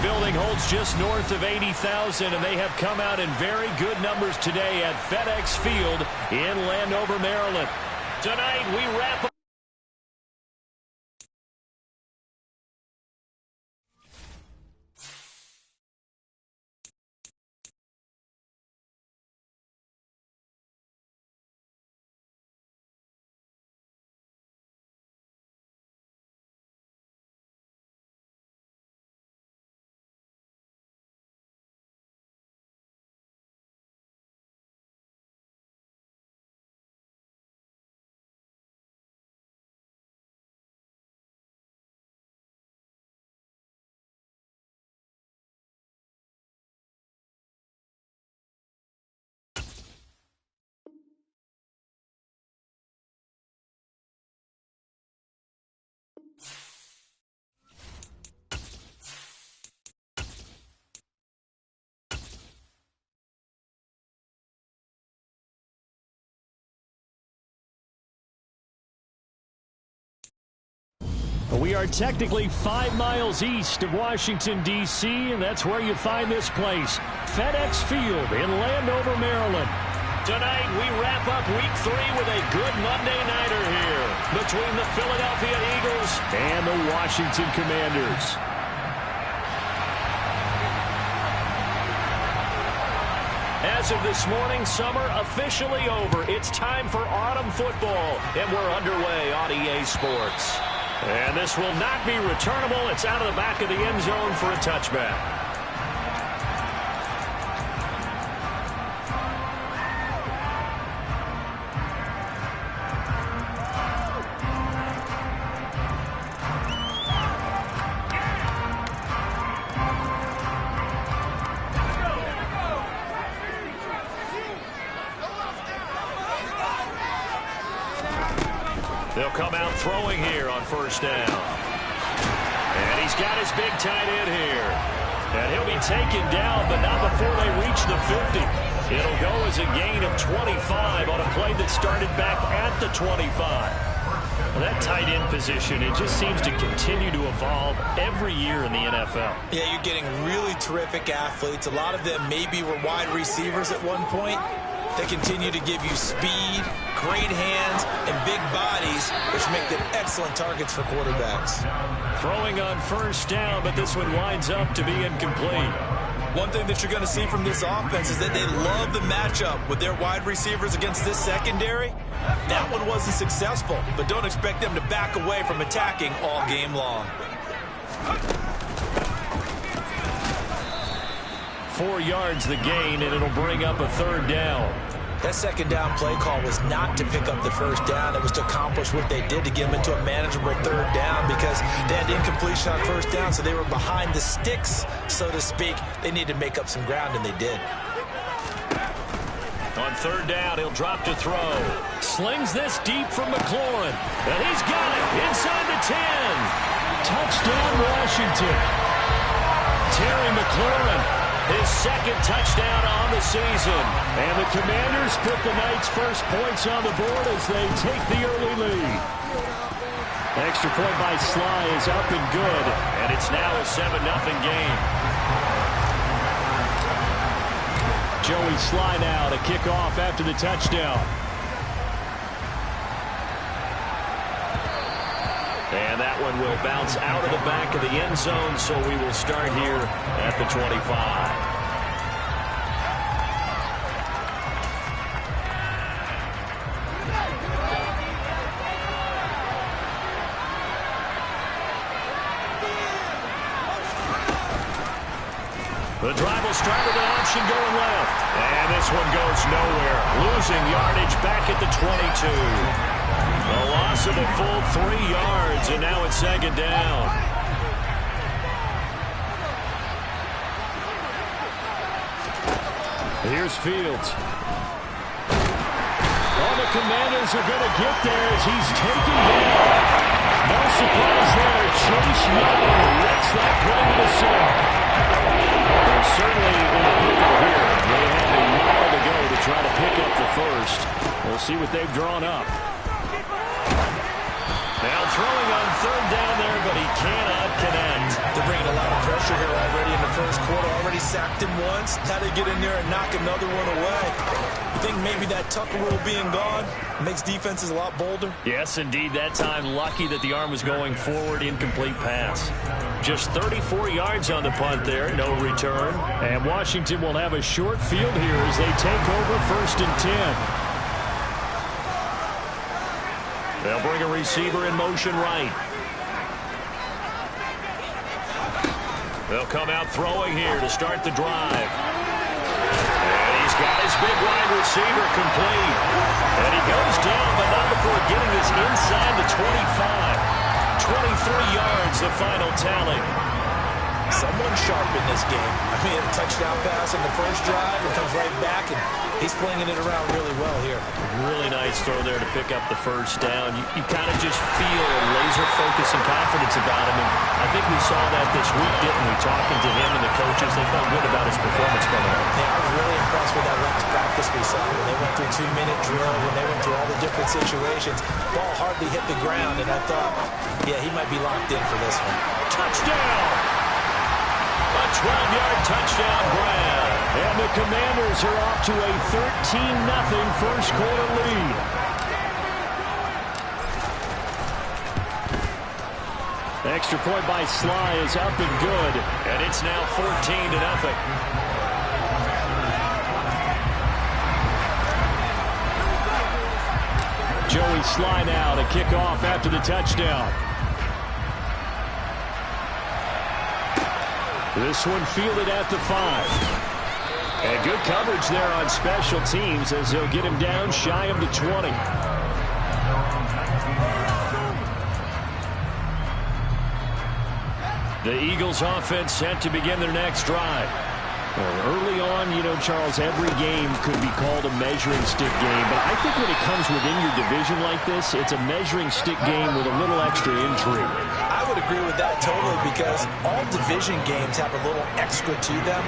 building holds just north of 80,000, and they have come out in very good numbers today at FedEx Field in Landover, Maryland. Tonight, we wrap up. We are technically 5 miles east of Washington, D.C., and that's where you find this place, FedEx Field in Landover, Maryland. Tonight, we wrap up Week 3 with a good Monday nighter here between the Philadelphia Eagles and the Washington Commanders. As of this morning, summer officially over. It's time for autumn football, and we're underway on EA Sports. And this will not be returnable. It's out of the back of the end zone for a touchback. They'll come out throwing here on first down. And he's got his big tight end here. And he'll be taken down, but not before they reach the 50. It'll go as a gain of 25 on a play that started back at the 25. Well, that tight end position, it just seems to continue to evolve every year in the NFL. Yeah, you're getting really terrific athletes. A lot of them maybe were wide receivers at one point. They continue to give you speed, great hands, and big bodies, which make them excellent targets for quarterbacks. Throwing on first down, but this one winds up to be incomplete. One thing that you're going to see from this offense is that they love the matchup with their wide receivers against this secondary. That one wasn't successful, but don't expect them to back away from attacking all game long. 4 yards the gain, and it'll bring up a third down. That second down play call was not to pick up the first down. It was to accomplish what they did to get them into a manageable third down because they had incompletion on first down, so they were behind the sticks, so to speak. They needed to make up some ground, and they did. On third down, he'll drop to throw. Slings this deep from McLaurin. And he's got it inside the 10. Touchdown, Washington. Terry McLaurin. His second touchdown on the season. And the Commanders put the Knights' first points on the board as they take the early lead. Extra point by Sly is up and good. And it's now a 7-0 game. Joey Sly now to kick off after the touchdown. And that one will bounce out of the back of the end zone, so we will start here at the 25. The drive will start with an option going left. And this one goes nowhere. Losing yardage back at the 22. A loss of a full 3 yards, and now it's second down. Here's Fields. All the Commanders are going to get there as he's taken down. No surprise there. Chase Young lets that play to the center. Certainly in the pickle here. They have a mile to go to try to pick up the first. We'll see what they've drawn up. Now throwing on third down there, but he cannot connect. They're bringing a lot of pressure here already in the quarter, already sacked him once. Now they get in there and knock another one away. You think maybe that Tucker rule being gone makes defenses a lot bolder? Yes, indeed. That time, lucky that the arm was going forward. Incomplete pass. Just 34 yards on the punt there. No return. And Washington will have a short field here as they take over 1st and 10. They'll bring a receiver in motion right. They'll come out throwing here to start the drive. And he's got his big wide receiver complete. And he goes down, but not before getting this inside the 25. 23 yards, the final tally. Someone sharp in this game. I mean, a touchdown pass on the first drive. It comes right back, and he's flinging it around really well here. Really nice throw there to pick up the first down. You kind of just feel a laser focus and confidence about him. And I think we saw that this week, didn't we? Talking to him and the coaches, they felt good about his performance coming up. Yeah, I was really impressed with that last practice we saw. When they went through 2-minute drill, when they went through all the different situations, ball hardly hit the ground, and I thought, yeah, he might be locked in for this one. Touchdown! A 12-yard touchdown grab. And the Commanders are off to a 13-0 first quarter lead. The extra point by Sly is up and good. And it's now 14-0. Joey Sly now to kick off after the touchdown. This one fielded at the 5. And good coverage there on special teams as they'll get him down shy of the 20. The Eagles offense set to begin their next drive. Well, early on, you know, Charles, every game could be called a measuring stick game. But I think when it comes within your division like this, it's a measuring stick game with a little extra intrigue. I would agree with that totally because all division games have a little extra to them.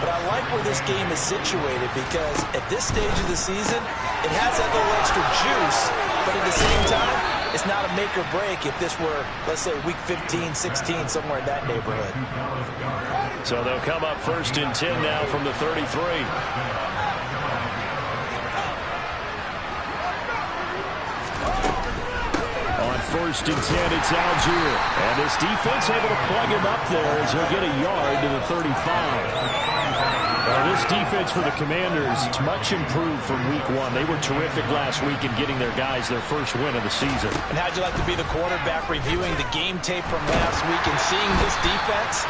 But I like where this game is situated because at this stage of the season, it has that little extra juice. But at the same time, it's not a make or break if this were, let's say, week 15, 16, somewhere in that neighborhood. So they'll come up 1st and 10 now from the 33. On 1st and 10, it's Algier. And this defense able to plug him up there as he'll get a yard to the 35. This defense for the Commanders is much improved from week 1. They were terrific last week in getting their guys their first win of the season. And how'd you like to be the quarterback reviewing the game tape from last week and seeing this defense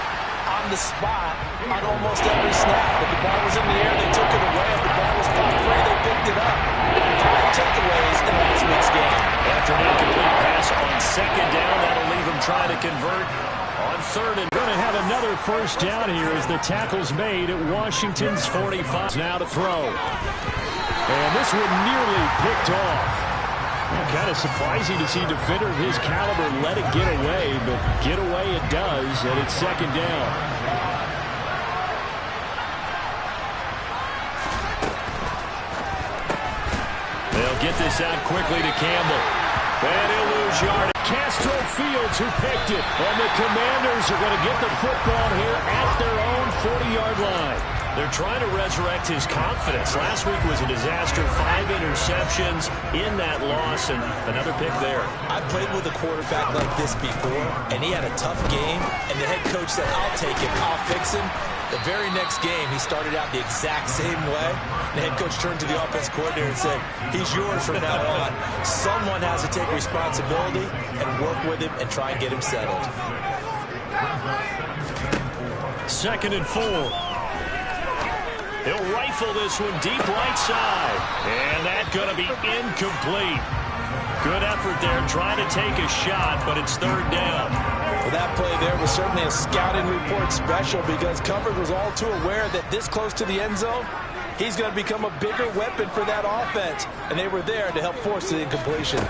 on the spot on almost every snap? If the ball was in the air, they took it away. If the ball was popped free, they picked it up. 5 takeaways in last week's game. After an incomplete pass on 2nd down, that'll leave them trying to convert on 3rd and going to have another first down here as the tackle's made at Washington's 45. Now to throw. And this one nearly picked off. Kind of surprising to see a defender of his caliber let it get away, but get away it does, and it's 2nd down. They'll get this out quickly to Campbell. And he'll lose yard. Castro Fields who picked it. And the Commanders are going to get the football here at their own 40-yard line. They're trying to resurrect his confidence. Last week was a disaster. 5 interceptions in that loss, and another pick there. I played with a quarterback like this before, and he had a tough game, and the head coach said, I'll take him, I'll fix him. The very next game, he started out the exact same way. The head coach turned to the offense coordinator and said, he's yours from now on. Someone has to take responsibility and work with him and try and get him settled. 2nd and 4. He'll rifle this one deep right side. And that's going to be incomplete. Good effort there trying to take a shot, but it's 3rd down. Well, that play there was certainly a scouting report special because coverage was all too aware that this close to the end zone, he's going to become a bigger weapon for that offense. And they were there to help force the incompletion.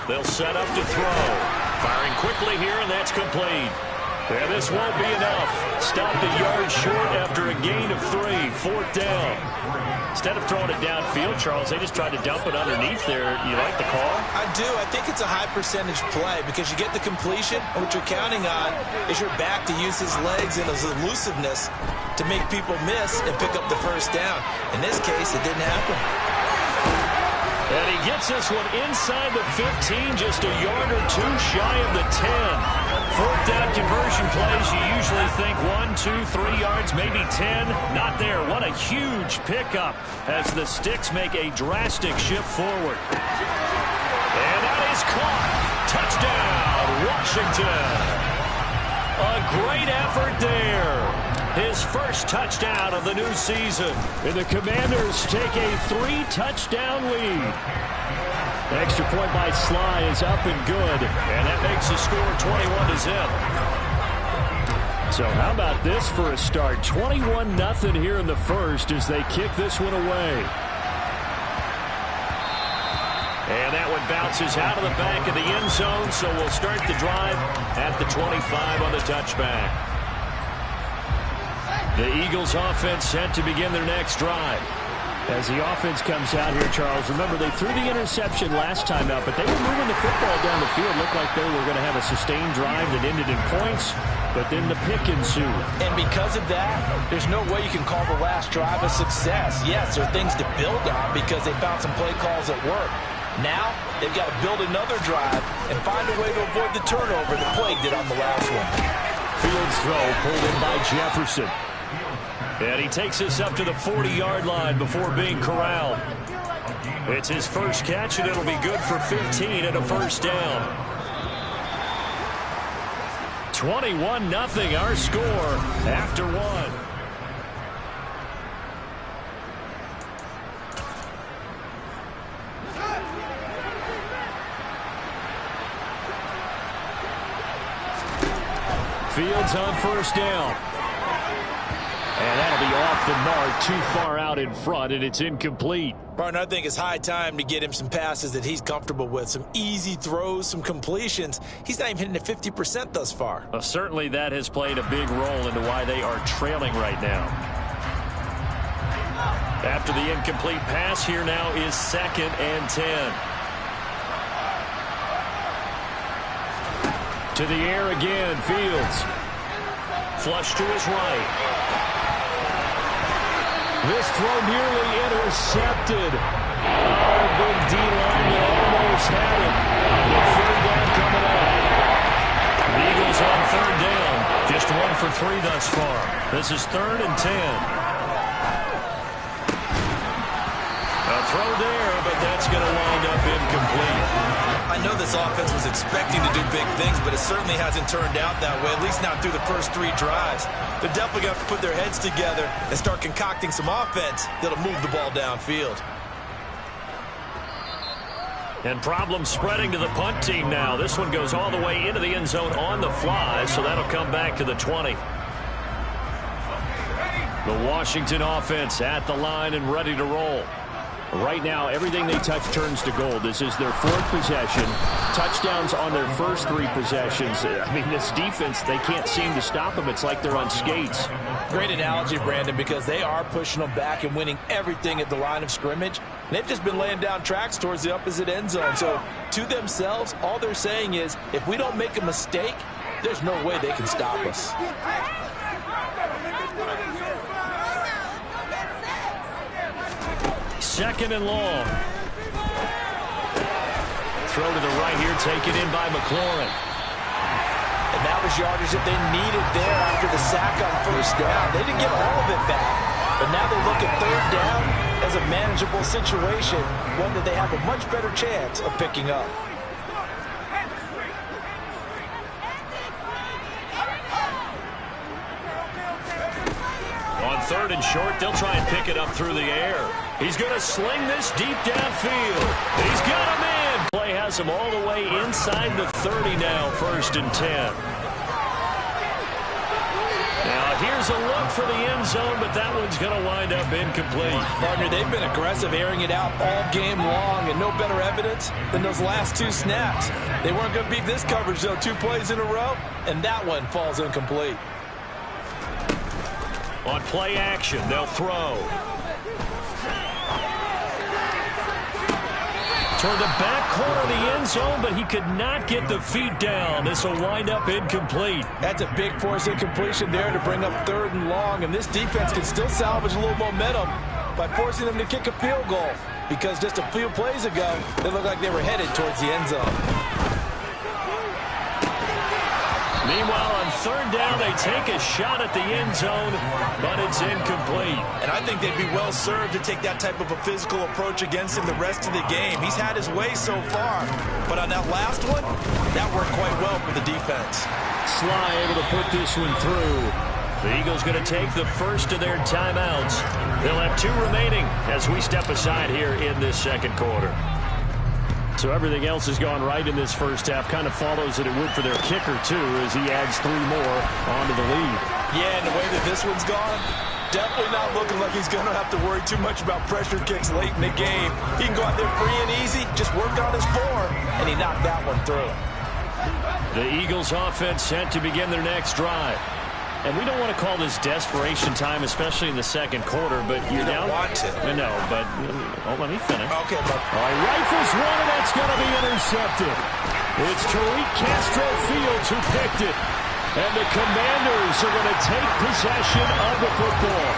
They'll set up to throw. Firing quickly here, and that's complete. Yeah, this won't be enough. Stopped a yard short after a gain of 3. 4th down. Instead of throwing it downfield, Charles, they just tried to dump it underneath there. You like the call? I do. I think it's a high percentage play because you get the completion, and what you're counting on is your back to use his legs and his elusiveness to make people miss and pick up the first down. In this case, it didn't happen. And he gets this one inside the 15, just a yard or 2 shy of the 10. 4th down conversion plays, you usually think 1, 2, 3 yards, maybe 10. Not there. What a huge pickup as the Sticks make a drastic shift forward. And that is caught. Touchdown, Washington. A great effort there. His first touchdown of the new season. And the Commanders take a 3-touchdown lead. Extra point by Sly is up and good. And that makes the score 21-0. So how about this for a start? 21-0 here in the first as they kick this one away. And that one bounces out of the back of the end zone. So we'll start the drive at the 25 on the touchback. The Eagles offense set to begin their next drive. As the offense comes out here, Charles, remember they threw the interception last time out, but they were moving the football down the field. Looked like they were going to have a sustained drive that ended in points, but then the pick ensued. And because of that, there's no way you can call the last drive a success. Yes, there are things to build on because they found some play calls that work. Now, they've got to build another drive and find a way to avoid the turnover the play did on the last one. Fields throw pulled in by Jefferson. And he takes us up to the 40-yard line before being corralled. It's his first catch, and it'll be good for 15 and a first down. 21-0 our score after 1. Fields on first down. And that'll be off the mark, too far out in front, and it's incomplete. Partner, I think it's high time to get him some passes that he's comfortable with, some easy throws, some completions. He's not even hitting at 50% thus far. Well, certainly that has played a big role into why they are trailing right now. After the incomplete pass, here now is 2nd and 10. To the air again, Fields. Flush to his right. This throw nearly intercepted. Oh, big D-line almost had it. The 3rd down coming up. The Eagles on 3rd down. Just 1 for 3 thus far. This is 3rd and 10. A throw there, but that's going to wind up incomplete. I know this offense was expecting to do big things, but it certainly hasn't turned out that way, at least not through the first 3 drives. They're definitely going to have to put their heads together and start concocting some offense that'll move the ball downfield. And problems spreading to the punt team now. This one goes all the way into the end zone on the fly, so that'll come back to the 20. The Washington offense at the line and ready to roll. Right now, everything they touch turns to gold. This is their 4th possession. Touchdowns on their first 3 possessions. I mean, this defense, they can't seem to stop them. It's like they're on skates. Great analogy, Brandon, because they are pushing them back and winning everything at the line of scrimmage. And they've just been laying down tracks towards the opposite end zone. So, to themselves, all they're saying is, if we don't make a mistake, there's no way they can stop us. 2nd and long. Throw to the right here, taken in by McLaurin. And that was yardage that they needed there after the sack on first down. They didn't get all of it back, but now they look at 3rd down as a manageable situation, one that they have a much better chance of picking up. On 3rd and short, they'll try and pick it up through the air. He's going to sling this deep downfield. He's got him in. Play has him all the way inside the 30 now, 1st and 10. Now a Here's a look for the end zone, but that one's going to wind up incomplete. Partner, they've been aggressive, airing it out all game long, and no better evidence than those last 2 snaps. They weren't going to beat this coverage, though, 2 plays in a row, and that one falls incomplete. On play action, they'll throw. Toward the back corner of the end zone, but he could not get the feet down. This will wind up incomplete. That's a big force incompletion there to bring up 3rd and long, and this defense can still salvage a little momentum by forcing them to kick a field goal, because just a few plays ago, they looked like they were headed towards the end zone. Meanwhile, on 3rd down, they take a shot at the end zone, but it's incomplete. And I think they'd be well served to take that type of a physical approach against him the rest of the game. He's had his way so far, but on that last one, that worked quite well for the defense. Sly able to put this one through. The Eagles going to take the first of their timeouts. They'll have 2 remaining as we step aside here in this 2nd quarter. So everything else has gone right in this first half. Kind of follows that it would for their kicker, too, as he adds 3 more onto the lead. Yeah, and the way that this one's gone, definitely not looking like he's going to have to worry too much about pressure kicks late in the game. He can go out there free and easy, just work on his form, and he knocked that one through. The Eagles offense set to begin their next drive. And we don't want to call this desperation time, especially in the 2nd quarter, but you don't want to. No, but let me finish. Okay, but all right, rifles one, and that's going to be intercepted. It's Tariq Castro-Fields who picked it. And the Commanders are going to take possession of the football.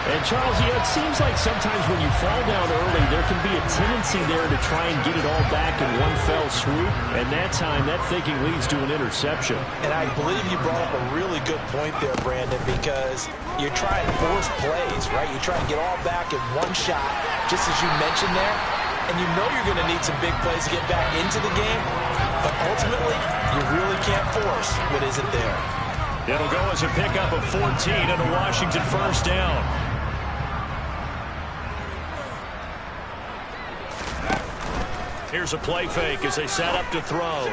And, Charles, it seems like sometimes when you fall down early, there can be a tendency there to try and get it all back in one fell swoop. And that time, that thinking leads to an interception. And I believe you brought up a really good point there, Brandon, because you're trying to force plays, right? You try and get all back in one shot, just as you mentioned there. And you know you're going to need some big plays to get back into the game. But ultimately, you really can't force what isn't there. It'll go as a pickup of 14 and a Washington 1st down. Here's a play fake as they set up to throw.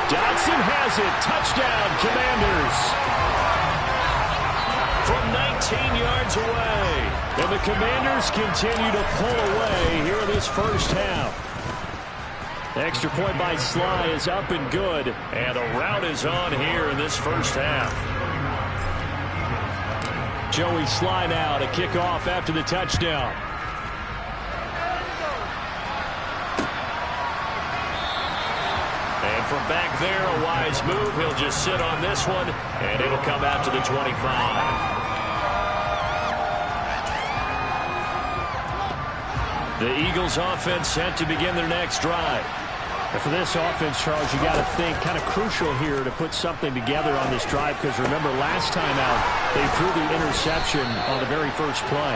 Dodson has it. Touchdown, Commanders. From 19 yards away. And the Commanders continue to pull away here in this first half. Extra point by Sly is up and good. And the route is on here in this first half. Joey Sly now to kick off after the touchdown. And from back there, a wise move. He'll just sit on this one, and it'll come out to the 25. The Eagles offense set to begin their next drive. And for this offense, Charles, you got to think kind of crucial here to put something together on this drive, because remember last time out they threw the interception on the very first play.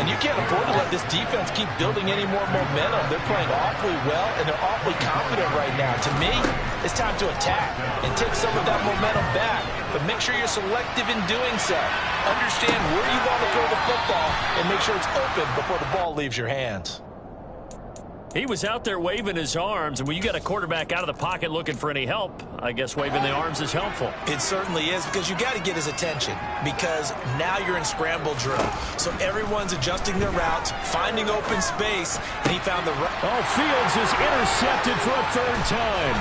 And you can't afford to let this defense keep building any more momentum. They're playing awfully well, and they're awfully confident right now. To me, it's time to attack and take some of that momentum back. But make sure you're selective in doing so. Understand where you want to throw the football and make sure it's open before the ball leaves your hands. He was out there waving his arms, and when you got a quarterback out of the pocket looking for any help, I guess waving the arms is helpful. It certainly is, because you got to get his attention, because now you're in scramble drill. So everyone's adjusting their routes, finding open space, and he found the right. Oh, Fields is intercepted for a 3rd time.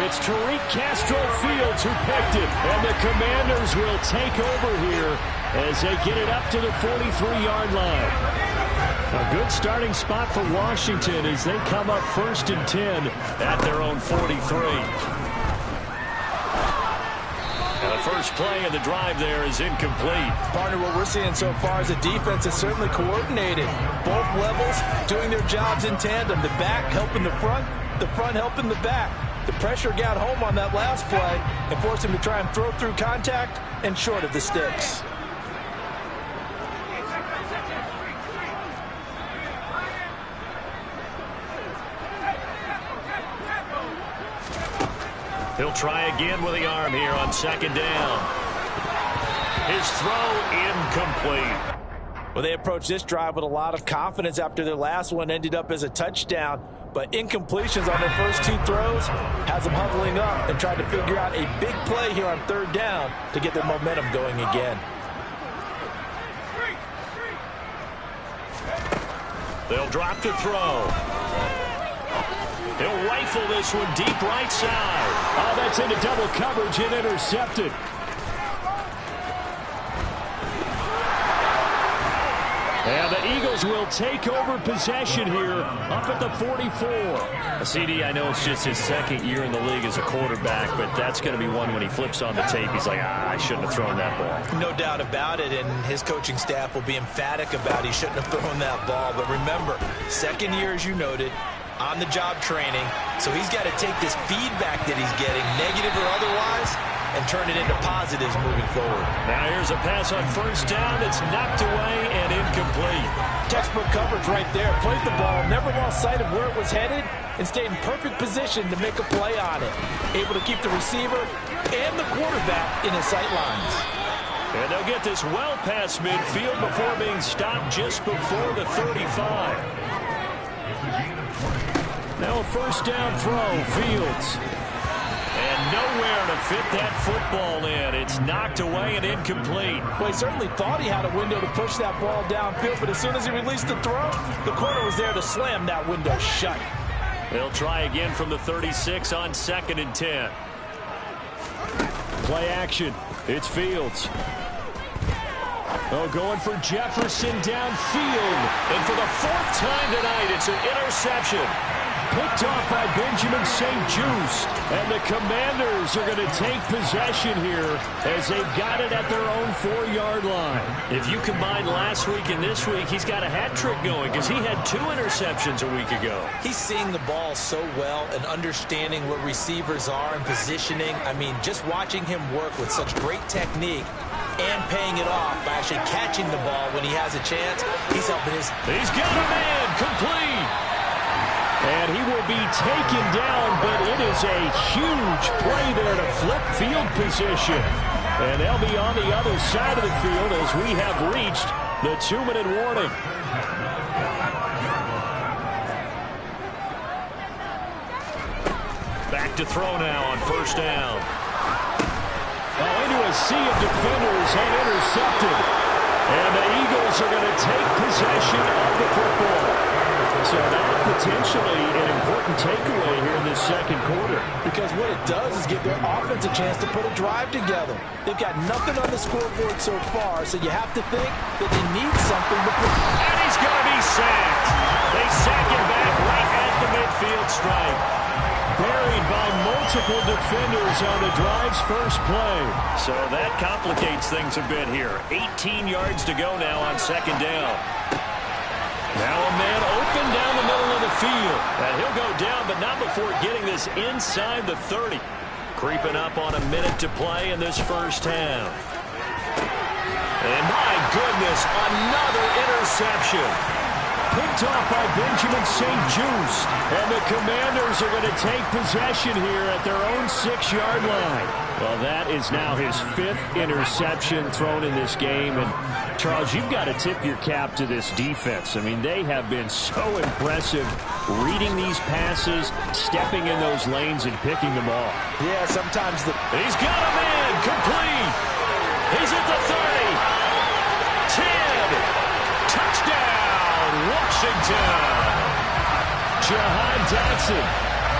It's Tariq Castro-Fields who picked it, and the Commanders will take over here as they get it up to the 43-yard line. A good starting spot for Washington as they come up 1st and 10 at their own 43. And the first play of the drive there is incomplete. Partner, what we're seeing so far is the defense is certainly coordinated. Both levels doing their jobs in tandem. The back helping the front helping the back. The pressure got home on that last play and forced him to try and throw through contact and short of the sticks. He'll try again with the arm here on 2nd down. His throw incomplete. Well, they approached this drive with a lot of confidence after their last one ended up as a touchdown. but incompletions on their first 2 throws has them huddling up and trying to figure out a big play here on 3rd down to get their momentum going again. They'll drop to throw. He'll rifle this one deep right side. Oh, that's into double coverage and intercepted. And the Eagles will take over possession here up at the 44. CD, I know it's just his 2nd year in the league as a quarterback, but that's going to be one when he flips on the tape. He's like, I shouldn't have thrown that ball. No doubt about it, and his coaching staff will be emphatic about he shouldn't have thrown that ball. But remember, 2nd year, as you noted, on-the-job training, so he's got to take this feedback that he's getting, negative or otherwise, and turn it into positives moving forward. Now here's a pass on 1st down that's knocked away and incomplete. Textbook coverage right there. Played the ball, never lost sight of where it was headed, and stayed in perfect position to make a play on it. Able to keep the receiver and the quarterback in his sight lines. And they'll get this well past midfield before being stopped just before the 35. Now a 1st down throw, Fields. And nowhere to fit that football in. It's knocked away and incomplete. Well, he certainly thought he had a window to push that ball downfield, but as soon as he released the throw, the corner was there to slam that window shut. They'll try again from the 36 on 2nd and 10. Play action. It's Fields. Oh, going for Jefferson downfield. And for the 4th time tonight, it's an interception. Picked off by Benjamin St-Juste. And the Commanders are going to take possession here as they've got it at their own 4-yard line. If you combine last week and this week, he's got a hat trick going because he had 2 interceptions a week ago. He's seeing the ball so well and understanding where receivers are and positioning. I mean, just watching him work with such great technique and paying it off by actually catching the ball when he has a chance. He's helping his... He's got a man complete. And he will be taken down, but it is a huge play there to flip field position. And they'll be on the other side of the field as we have reached the 2-minute warning. Back to throw now on 1st down. Into a sea of defenders and intercepted. And the Eagles are going to take possession of the football. So that potentially an important takeaway here in this 2nd quarter. Because what it does is give their offense a chance to put a drive together. They've got nothing on the scoreboard so far, so you have to think that they need something before. And he's going to be sacked. They sack him back right at the midfield stripe. Buried by multiple defenders on the drive's first play. So that complicates things a bit here. 18 yards to go now on 2nd down. Now a man open down the middle of the field. And he'll go down, but not before getting this inside the 30. Creeping up on a minute to play in this 1st half. And my goodness, another interception. Picked off by Benjamin St-Juste. And the Commanders are going to take possession here at their own 6-yard line. Well, that is now his 5th interception thrown in this game. And, Charles, you've got to tip your cap to this defense. I mean, they have been so impressive reading these passes, stepping in those lanes, and picking them off. Yeah, sometimes the... He's got a man complete. He's at the 30. 10. Touchdown, Washington. Jahan Dotson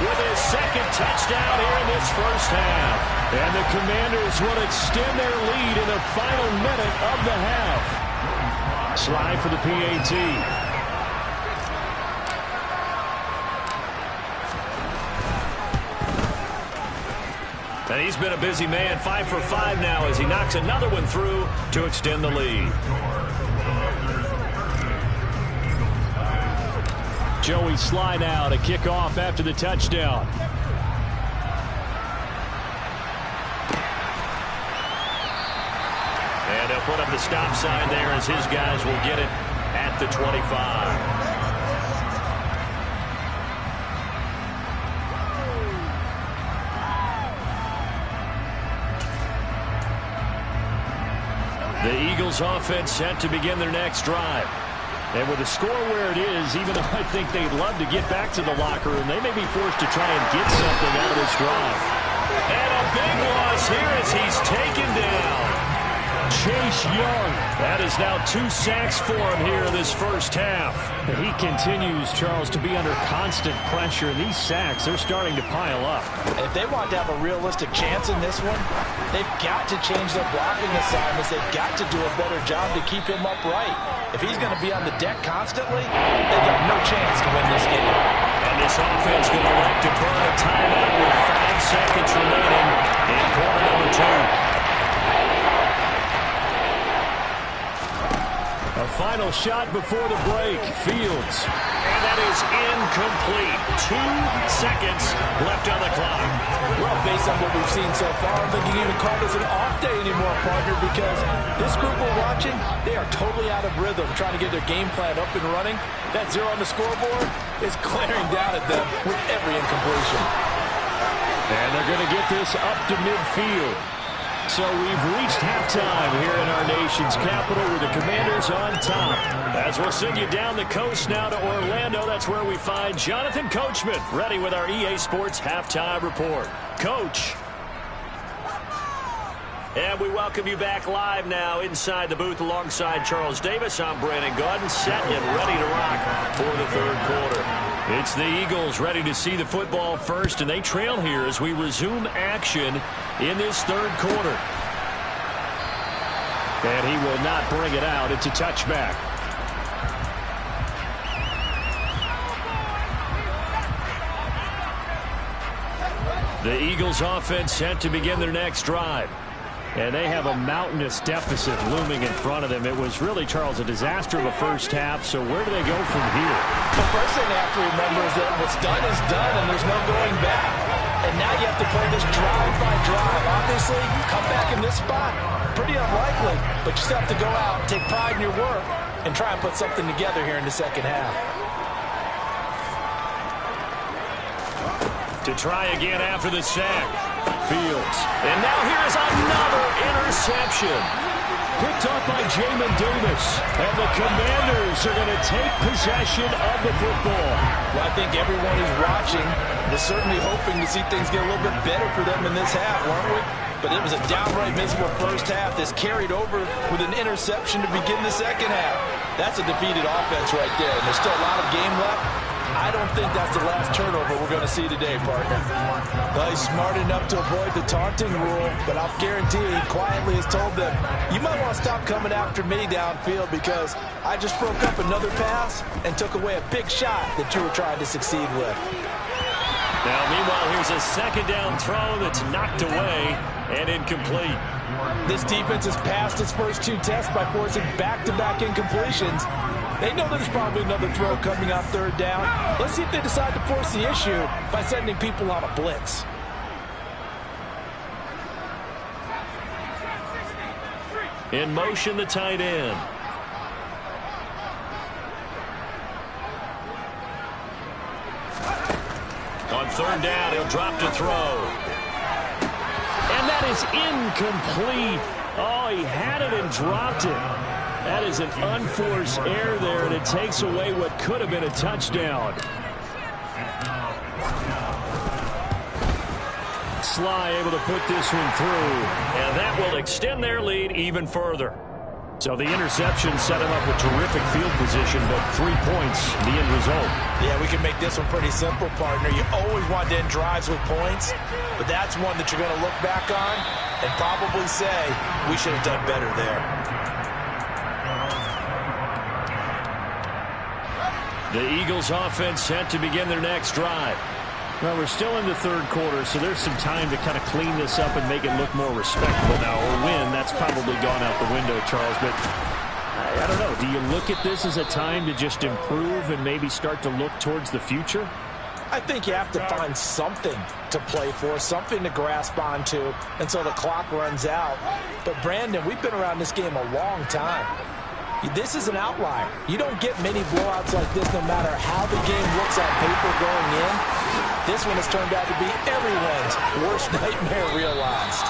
with his 2nd touchdown here in this 1st half. And the Commanders will extend their lead in the final minute of the half. Slide for the PAT. And he's been a busy man, 5 for 5 now as he knocks another one through to extend the lead. Joey Slye now to kick off after the touchdown. And they'll put up the stop sign there as his guys will get it at the 25. The Eagles offense set to begin their next drive. And with the score where it is, even though I think they'd love to get back to the locker room, they may be forced to try and get something out of this drive. And a big loss here as he's taken down. Chase Young. That is now 2 sacks for him here in this first half. He continues, Charles, to be under constant pressure. These sacks, they're starting to pile up. If they want to have a realistic chance in this one, they've got to change their blocking assignments. They've got to do a better job to keep him upright. If he's going to be on the deck constantly, they've got no chance to win this game. And this offense going to like to burn a timeout with 5 seconds remaining in quarter number 2. A final shot before the break. Fields. And that is incomplete. 2 seconds left on the clock. Well, based on what we've seen so far, I don't think you can even call this an off day anymore, partner, because this group we're watching, they are totally out of rhythm, trying to get their game plan up and running. That 0 on the scoreboard is glaring down at them with every incompletion. And they're going to get this up to midfield. So we've reached halftime here in our nation's capital with the Commanders on top. As we'll send you down the coast now to Orlando, that's where we find Jonathan Coachman ready with our EA Sports Halftime Report. Coach. And we welcome you back live now inside the booth alongside Charles Davis. I'm Brandon Gaudin, set and ready to rock for the third quarter. It's the Eagles ready to see the football first, and they trail here as we resume action in this third quarter. And he will not bring it out. It's a touchback. The Eagles offense set to begin their next drive. And they have a mountainous deficit looming in front of them. It was really, Charles, a disaster of a first half. So where do they go from here? The first thing they have to remember is that what's done is done, and there's no going back. And now you have to play this drive by drive. Obviously, come back in this spot, pretty unlikely. But you still have to go out and take pride in your work and try and put something together here in the second half. To try again after the sack. Fields. And now here's another interception. Picked up by Jamin Davis. And the Commanders are going to take possession of the football. Well, I think everyone who's watching was certainly hoping to see things get a little bit better for them in this half, weren't we? But it was a downright miserable first half. This carried over with an interception to begin the second half. That's a defeated offense right there. And there's still a lot of game left. I don't think that's the last turnover we're going to see today, partner. Well, he's smart enough to avoid the taunting rule, but I'll guarantee he quietly has told them, you might want to stop coming after me downfield because I just broke up another pass and took away a big shot that you were trying to succeed with. Now, meanwhile, here's a second down throw that's knocked away and incomplete. This defense has passed its first 2 tests by forcing back-to-back incompletions. They know there's probably another throw coming on third down. Let's see if they decide to force the issue by sending people on a blitz. In motion, the tight end. On third down, he'll drop to throw. And that is incomplete. Oh, he had it and dropped it. That is an unforced error there, and it takes away what could have been a touchdown. Sly able to put this one through, and that will extend their lead even further. So the interception set him up with terrific field position, but 3 points, the end result. Yeah, we can make this one pretty simple, partner. You always want to end drives with points, but that's one that you're going to look back on and probably say, we should have done better there. The Eagles offense set to begin their next drive. Well, we're still in the third quarter, so there's some time to kind of clean this up and make it look more respectable now. Or win, that's probably gone out the window, Charles. But I don't know. Do you look at this as a time to just improve and maybe start to look towards the future? I think you have to find something to play for, something to grasp onto until the clock runs out. But, Brandon, we've been around this game a long time. This is an outlier. You don't get many blowouts like this no matter how the game looks on paper going in. This one has turned out to be everyone's worst nightmare realized.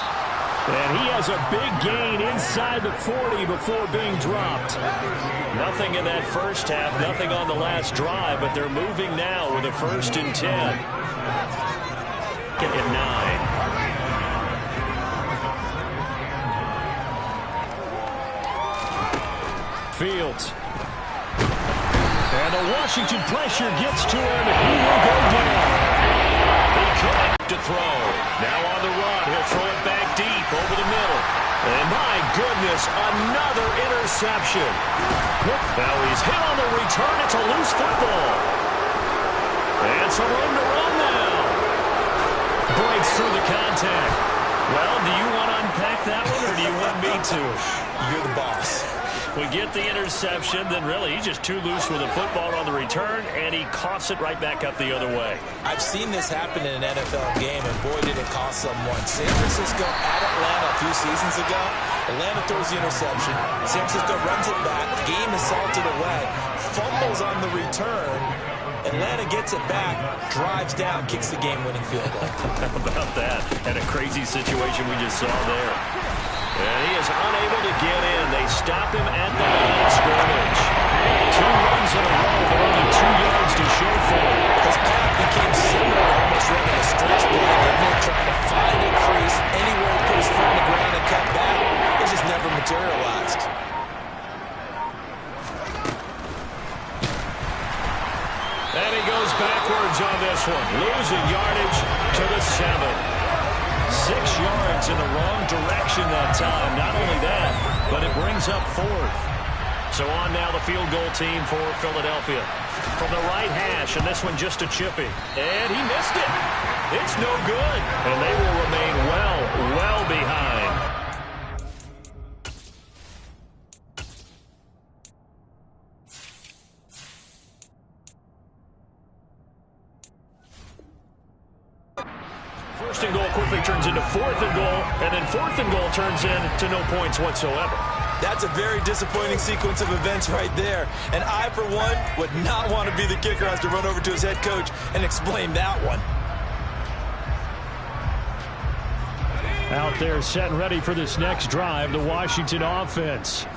And he has a big gain inside the 40 before being dropped. Nothing in that first half, nothing on the last drive, but they're moving now with a 1st and 10. And 9. Fields. And the Washington pressure gets to him, and he will go down. He could to throw. Now on the run, he'll throw it back deep over the middle. And my goodness, another interception. Now he's hit on the return. It's a loose football. And some room to run now. Breaks through the contact. Well, do you want to unpack that one, or do you want me to? You're the boss. We get the interception, then really he's just too loose with the football on the return, and he coughs it right back up the other way. I've seen this happen in an NFL game, and boy, did it cost someone. San Francisco at Atlanta a few seasons ago. Atlanta throws the interception. San Francisco runs it back. Game is salted away. Fumbles on the return. Atlanta gets it back, drives down, kicks the game-winning field goal. How about that? And a crazy situation we just saw there. And he is unable to get in. They stop him at the line of scrimmage. 2 runs in a row, but only 2 yards to show for it. His path became similar to almost running a stretch play. They're trying to find a crease anywhere to put his foot on the ground and cut back. It just never materialized. And he goes backwards on this one. Losing yardage to the 7. 6 yards in the wrong direction that time. Not only that, but it brings up 4th. So on now the field goal team for Philadelphia. From the right hash, and this one just a chippy. And he missed it. It's no good. And they will remain well behind. First and goal quickly turns into 4th and goal, and then 4th and goal turns into no points whatsoever. That's a very disappointing sequence of events right there. And I, for one, would not want to be the kicker who has to run over to his head coach and explain that one. Out there set and ready for this next drive, the Washington offense.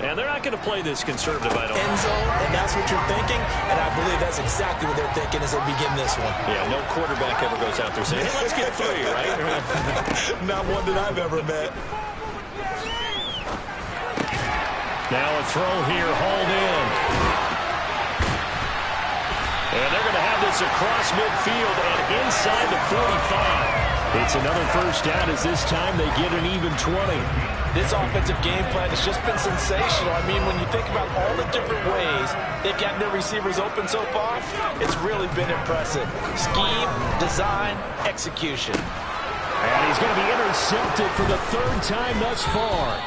And they're not going to play this conservative, I don't think. End zone, and that's what you're thinking, and I believe that's exactly what they're thinking as they begin this one. Yeah, no quarterback ever goes out there saying, hey, let's get 3, right? Not one that I've ever met. Now a throw here, hauled in. And they're going to have this across midfield and inside the 45. It's another first down as this time they get an even 20. This offensive game plan has just been sensational. I mean, when you think about all the different ways they've gotten their receivers open so far, it's really been impressive. Scheme, design, execution. And he's going to be intercepted for the 3rd time thus far.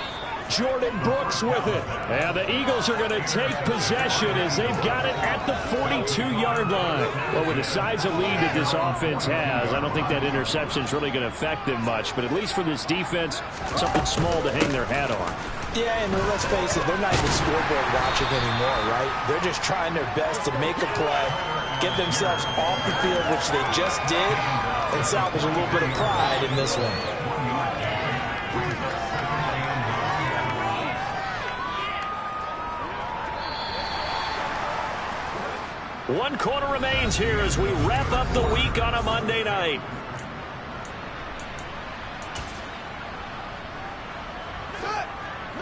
Jordan Brooks with it. And the Eagles are going to take possession as they've got it at the 42-yard line. Well, with the size of lead that this offense has, I don't think that interception is really going to affect them much. But at least for this defense, something small to hang their hat on. Yeah, and let's face it, they're not even scoreboard watching anymore, right? They're just trying their best to make a play, get themselves off the field, which they just did, and salvage a little bit of pride in this one. One quarter remains here as we wrap up the week on a Monday night.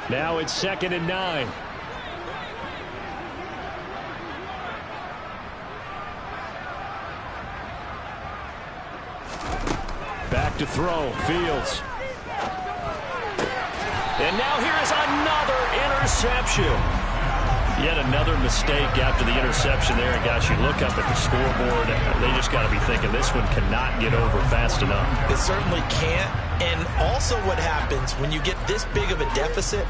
Now it's 2nd and 9. Back to throw, Fields. And now here is another interception. Yet another mistake after the interception there. And gosh, you look up at the scoreboard, they just got to be thinking this one cannot get over fast enough. It certainly can't. And also what happens when you get this big of a deficit,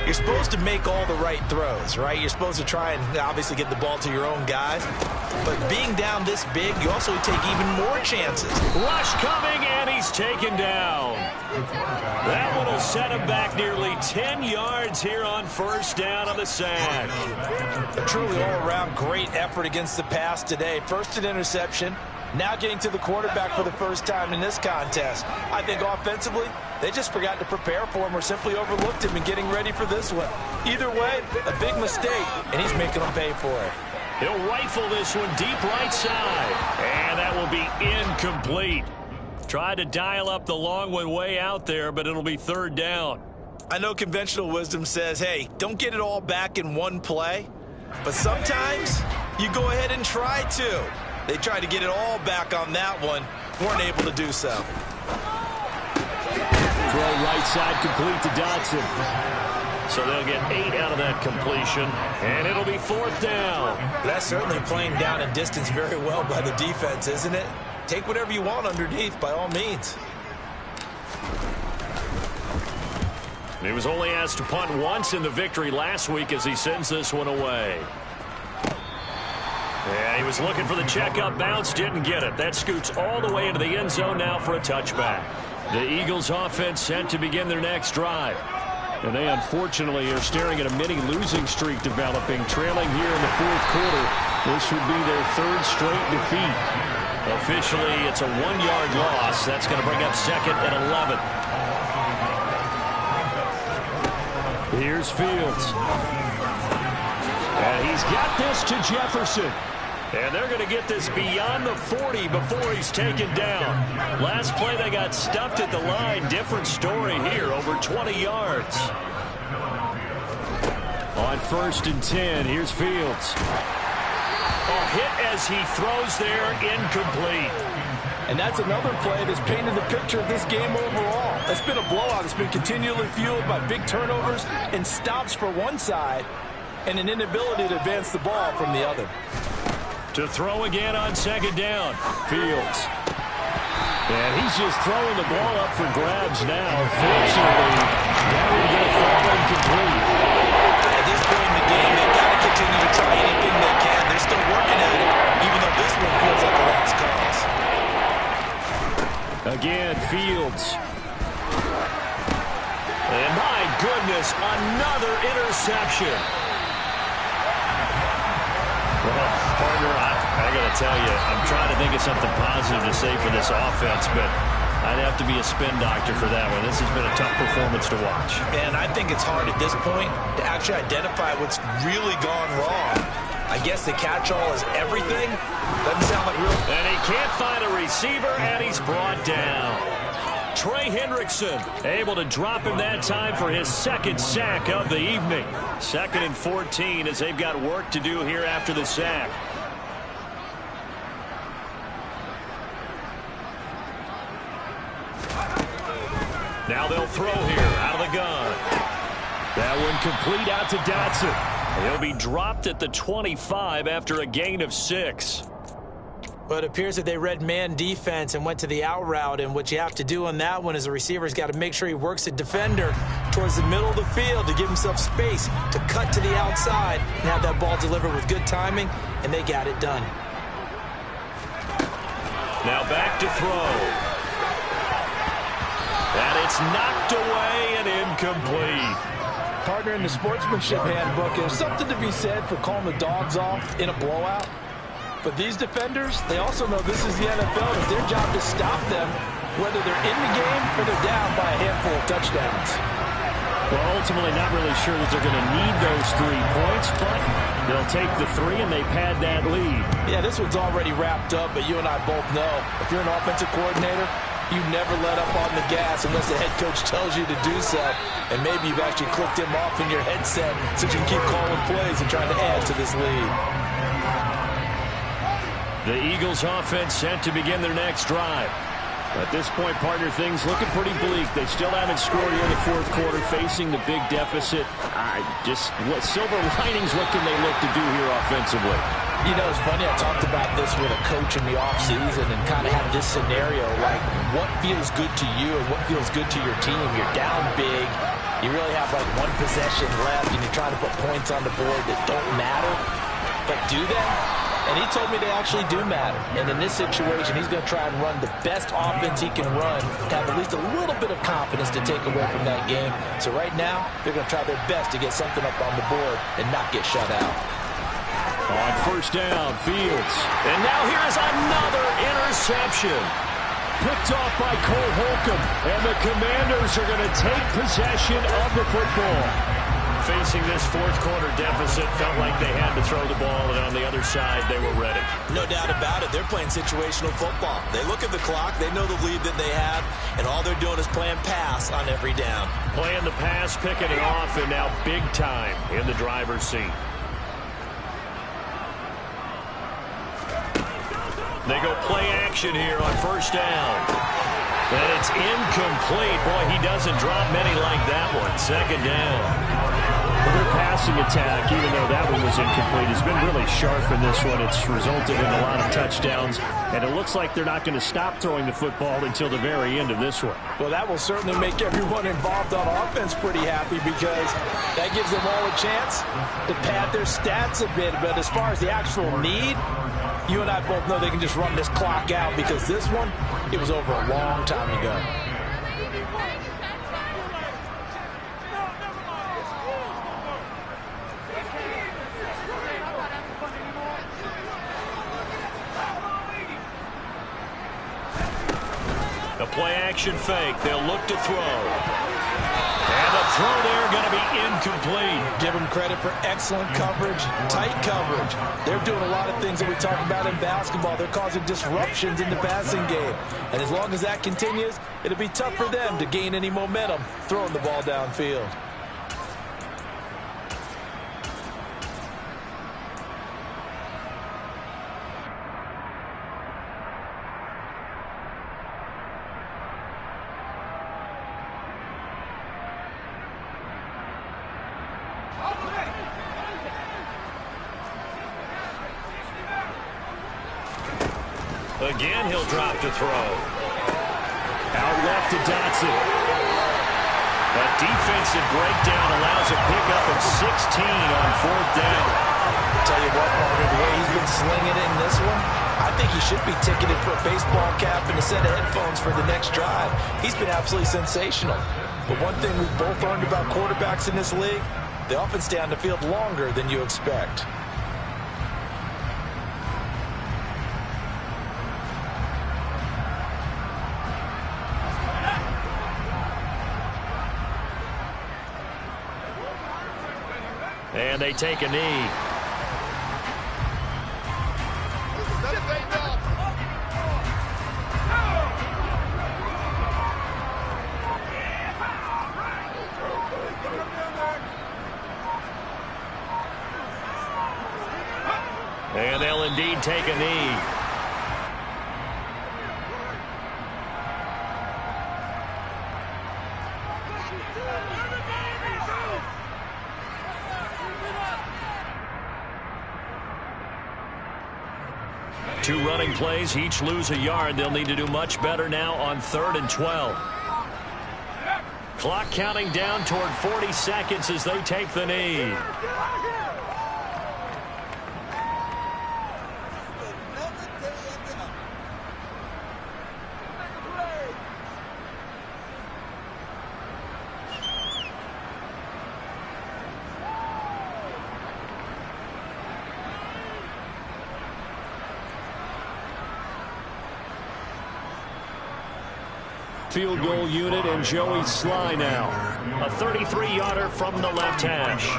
you're supposed to make all the right throws, right? You're supposed to try and obviously get the ball to your own guys. But being down this big, you also take even more chances. Rush coming, and he's taken down. That one will set him back nearly 10 yards here on 1st down on the sack. quick. A truly all-around great effort against the pass today. First an interception, now getting to the quarterback for the first time in this contest. I think offensively, they just forgot to prepare for him or simply overlooked him in getting ready for this one. Either way, a big mistake, and he's making them pay for it. He'll rifle this one deep right side, and that will be incomplete. Tried to dial up the long one way out there, but it'll be third down. I know conventional wisdom says, hey, don't get it all back in one play, but sometimes you go ahead and try to. They tried to get it all back on that one, weren't able to do so. Throw right side complete to Dotson. So they'll get 8 out of that completion, and it'll be fourth down. That's certainly playing down and distance very well by the defense, isn't it? Take whatever you want underneath, by all means. He was only asked to punt once in the victory last week as he sends this one away. Yeah, he was looking for the checkup bounce, didn't get it. That scoots all the way into the end zone now for a touchback. The Eagles offense set to begin their next drive. And they unfortunately are staring at a mini losing streak developing, trailing here in the fourth quarter. This would be their third straight defeat. Officially, it's a 1-yard loss. That's going to bring up second and 11. Here's Fields. And he's got this to Jefferson. And they're going to get this beyond the 40 before he's taken down. Last play, they got stuffed at the line. Different story here, over 20 yards. On 1st and 10, here's Fields. A hit as he throws there, incomplete. And that's another play that's painted the picture of this game overall. It's been a blowout. It's been continually fueled by big turnovers and stops for one side and an inability to advance the ball from the other. To throw again on second down, Fields. And he's just throwing the ball up for grabs now. Fortunately, that will get a fall incomplete. At this point in the game, they've got to continue to try anything they can. They're still working at it, even though this one feels like a lost cause. Again, Fields. And my goodness, another interception. Well, partner, I got to tell you, I'm trying to think of something positive to say for this offense, but I'd have to be a spin doctor for that one. This has been a tough performance to watch. And I think it's hard at this point to actually identify what's really gone wrong. I guess the catch-all is everything. Doesn't sound like real. And he can't find a receiver, and he's brought down. Trey Hendrickson able to drop him that time for his second sack of the evening. 2nd and 14 as they've got work to do here after the sack. Now they'll throw here out of the gun. That one complete out to Dotson. He'll be dropped at the 25 after a gain of 6. Well, it appears that they read man defense and went to the out route, and what you have to do on that one is a receiver's got to make sure he works a defender towards the middle of the field to give himself space to cut to the outside and have that ball delivered with good timing, and they got it done. Now back to throw. And it's knocked away and incomplete. Partner, in the sportsmanship handbook, there's something to be said for calling the dogs off in a blowout. But these defenders, they also know this is the NFL. It's their job to stop them, whether they're in the game or they're down by a handful of touchdowns. Well, ultimately not really sure that they're going to need those 3 points, but they'll take the 3 and they've had that lead. Yeah, this one's already wrapped up, but you and I both know if you're an offensive coordinator, you never let up on the gas unless the head coach tells you to do so. And maybe you've actually clicked him off in your headset so you can keep calling plays and trying to add to this lead. The Eagles offense set to begin their next drive. At this point, partner, things looking pretty bleak. They still haven't scored here in the fourth quarter, facing the big deficit. What silver linings, what can they look to do here offensively? You know, it's funny, I talked about this with a coach in the offseason and kind of had this scenario, like what feels good to you and what feels good to your team. You're down big. You really have like one possession left and you're trying to put points on the board that don't matter. But do they? And he told me they actually do matter. And in this situation, he's going to try and run the best offense he can run to have at least a little bit of confidence to take away from that game. So right now, they're going to try their best to get something up on the board and not get shut out. On first down, Fields. And now here's another interception. Picked off by Cole Holcomb. And the Commanders are going to take possession of the football. Facing this fourth quarter deficit, felt like they had to throw the ball, and on the other side, they were ready. No doubt about it. They're playing situational football. They look at the clock, they know the lead that they have, and all they're doing is playing pass on every down. Playing the pass, picking it off, and now big time in the driver's seat. They go play action here on first down. And it's incomplete. Boy, he doesn't drop many like that one. Second down. Well, their passing attack, even though that one was incomplete, has been really sharp in this one. It's resulted in a lot of touchdowns, and it looks like they're not going to stop throwing the football until the very end of this one. Well, that will certainly make everyone involved on offense pretty happy because that gives them all a chance to pad their stats a bit. But as far as the actual need, you and I both know they can just run this clock out because this one, it was over a long time ago. The play-action fake. They'll look to throw. And the throw there going to be incomplete. Give them credit for excellent coverage, tight coverage. They're doing a lot of things that we talk about in basketball. They're causing disruptions in the passing game. And as long as that continues, it'll be tough for them to gain any momentum throwing the ball downfield. Again, he'll drop to throw. Out left to Dotson. A defensive breakdown allows a pickup of 16 on fourth down. Tell you what, Martin, the way he's been slinging it in this one, I think he should be ticketed for a baseball cap and a set of headphones for the next drive. He's been absolutely sensational. But one thing we've both learned about quarterbacks in this league, they often stay on the field longer than you expect. And they take a knee. And they'll indeed take a knee. Two running plays, each lose a yard. They'll need to do much better now on 3rd and 12. Clock counting down toward 40 seconds as they take the knee. Field goal unit and Joey Sly now. A 33-yarder from the left hash.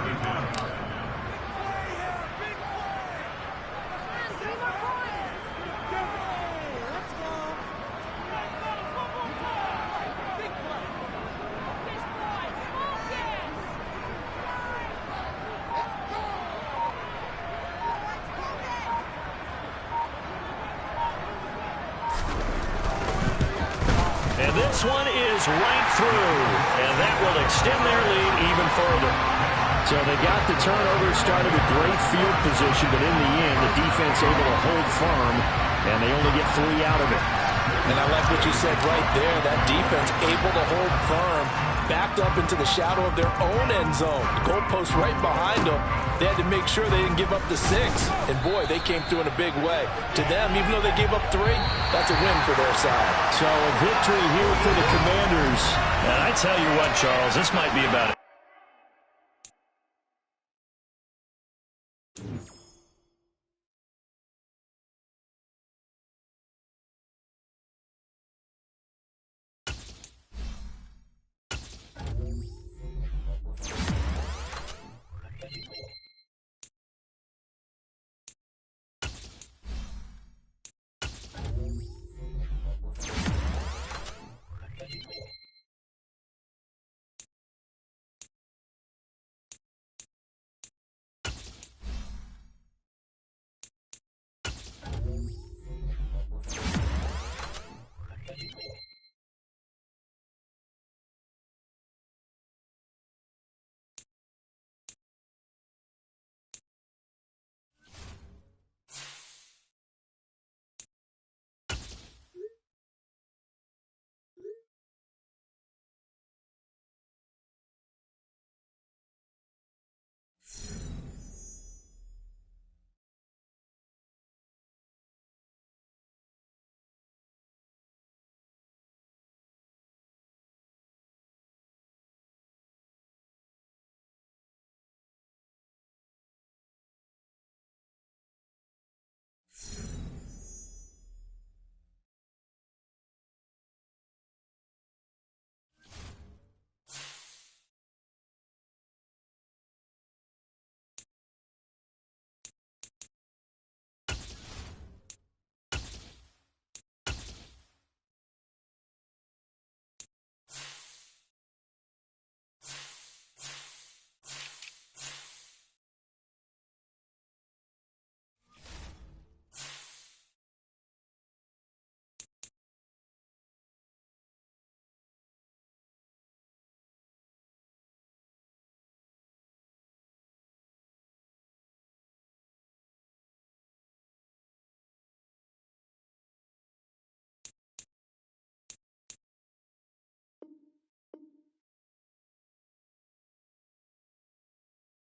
And this one is right through, and that will extend their lead even further. So they got the turnover, started with great field position, but in the end, the defense able to hold firm, and they only get 3 out of it. And I like what you said right there. That defense able to hold firm, backed up into the shadow of their own end zone. Goalpost right behind them. They had to make sure they didn't give up the 6. And, boy, they came through in a big way. To them, even though they gave up 3, that's a win for their side. So a victory here for the Commanders. And I tell you what, Charles, this might be about it.